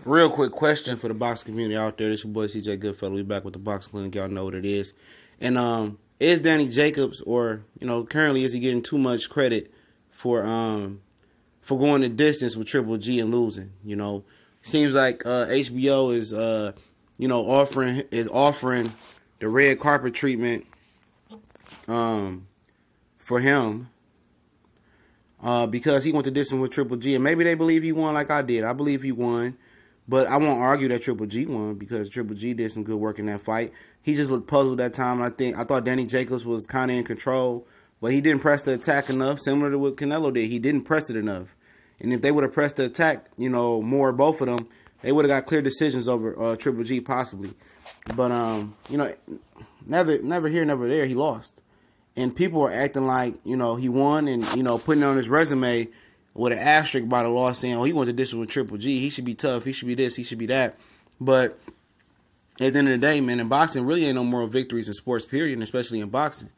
Real quick question for the boxing community out there. This your boy CJ Goodfellow. We back with the boxing clinic. Y'all know what it is. And is Danny Jacobs, or currently, is he getting too much credit for going the distance with Triple G and losing? Seems like HBO is offering the red carpet treatment for him because he went the distance with Triple G, and maybe they believe he won like I did. I believe he won. But I won't argue that Triple G won because Triple G did some good work in that fight. He just looked puzzled that time. I thought Danny Jacobs was kind of in control, but he didn't press the attack enough, similar to what Canelo did. He didn't press it enough. And if they would have pressed the attack, more, both of them, they would have got clear decisions over Triple G possibly. But, never here, never there. He lost. And people are acting like, he won and, putting it on his resume with an asterisk by the loss saying, he went to distance with Triple G. He should be tough. He should be this. He should be that. But at the end of the day, man, in boxing, really ain't no moral victories in sports, period, and especially in boxing.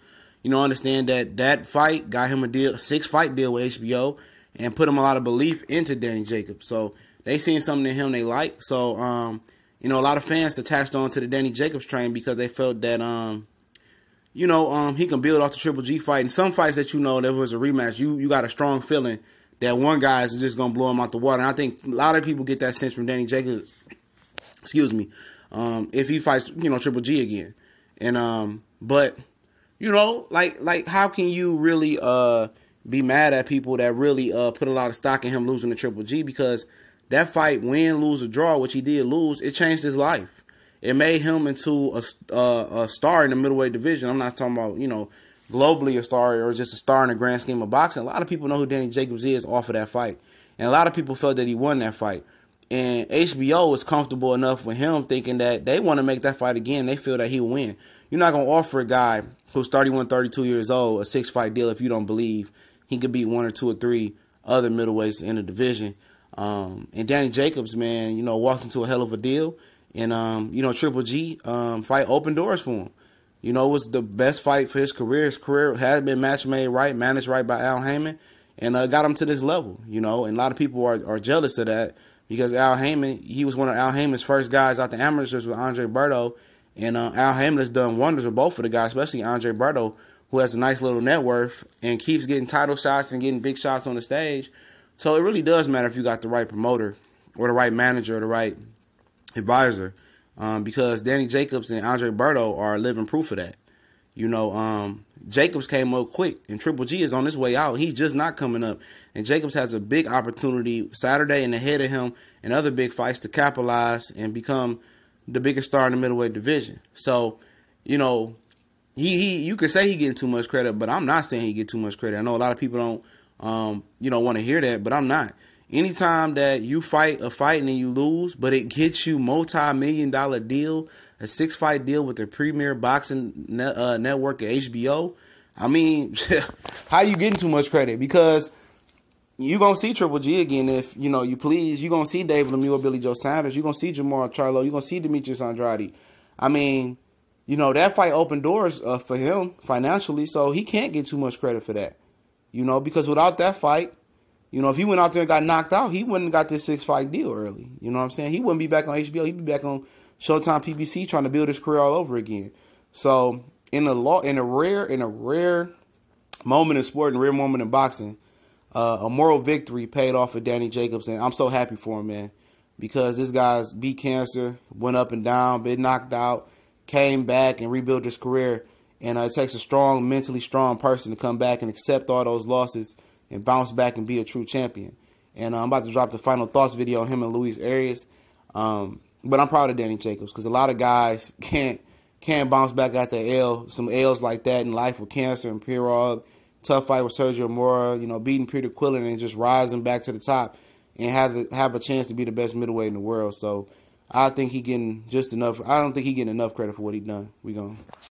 Understand that fight got him a 6-fight deal with HBO and put him a lot of belief into Danny Jacobs. So they seen something in him they like. So, a lot of fans attached on to the Danny Jacobs train because they felt that, he can build off the Triple G fight. And some fights that there was a rematch, you got a strong feeling that one guy is just going to blow him out the water. And I think a lot of people get that sense from Danny Jacobs, if he fights, Triple G again. And, but, how can you really be mad at people that really put a lot of stock in him losing to Triple G? Because that fight, win, lose, or draw, which he did lose, it changed his life. It made him into a star in the middleweight division. I'm not talking about, globally a star or just a star in the grand scheme of boxing. A lot of people know who Danny Jacobs is off of that fight. And a lot of people felt that he won that fight. And HBO was comfortable enough with him thinking that they want to make that fight again. They feel that he'll win. You're not going to offer a guy who's 31, 32 years old a 6-fight deal if you don't believe he could beat 1 or 2 or 3 other middleweights in the division. And Danny Jacobs, man, walked into a hell of a deal. And, Triple G fight opened doors for him. It was the best fight for his career. His career had been match made right, managed right by Al Heyman, and got him to this level, And a lot of people are jealous of that because Al Heyman, he was one of Al Heyman's first guys out the amateurs with Andre Berto, and Al Heyman has done wonders with both of the guys, especially Andre Berto, who has a nice little net worth and keeps getting title shots and getting big shots on the stage. So it really does matter if you got the right promoter or the right manager or the right advisor. Because Danny Jacobs and Andre Berto are living proof of that. Jacobs came up quick, and Triple G is on his way out. He's just not coming up. And Jacobs has a big opportunity Saturday and ahead of him and other big fights to capitalize and become the biggest star in the middleweight division. So, you could say he getting too much credit, but I'm not saying he get too much credit. I know a lot of people don't, want to hear that, but I'm not. Anytime that you fight a fight and then you lose, but it gets you multi-million-dollar deal, a 6-fight deal with the premier boxing network at HBO, I mean, how you getting too much credit? Because you going to see Triple G again if, you please. You going to see David Lemieux or Billy Joe Sanders. You going to see Jamar Charlo. You going to see Demetrius Andrade. I mean, that fight opened doors for him financially, so he can't get too much credit for that. Because without that fight, if he went out there and got knocked out, he wouldn't have got this 6-fight deal early. You know what I'm saying? He wouldn't be back on HBO. He'd be back on Showtime PBC trying to build his career all over again. So in a rare moment in sport and rare moment in boxing, a moral victory paid off for Danny Jacobs, and I'm so happy for him, man, because this guy's beat cancer, went up and down, been knocked out, came back and rebuilt his career. And it takes a mentally strong person to come back and accept all those losses and bounce back and be a true champion. And I'm about to drop the final thoughts video on him and Luis Arias. But I'm proud of Danny Jacobs because a lot of guys can't bounce back after some L's like that in life with cancer and Pirog, tough fight with Sergio Mora, beating Peter Quillen and just rising back to the top and have a chance to be the best middleweight in the world. So I think he getting just enough. I don't think he getting enough credit for what he done. We gonna.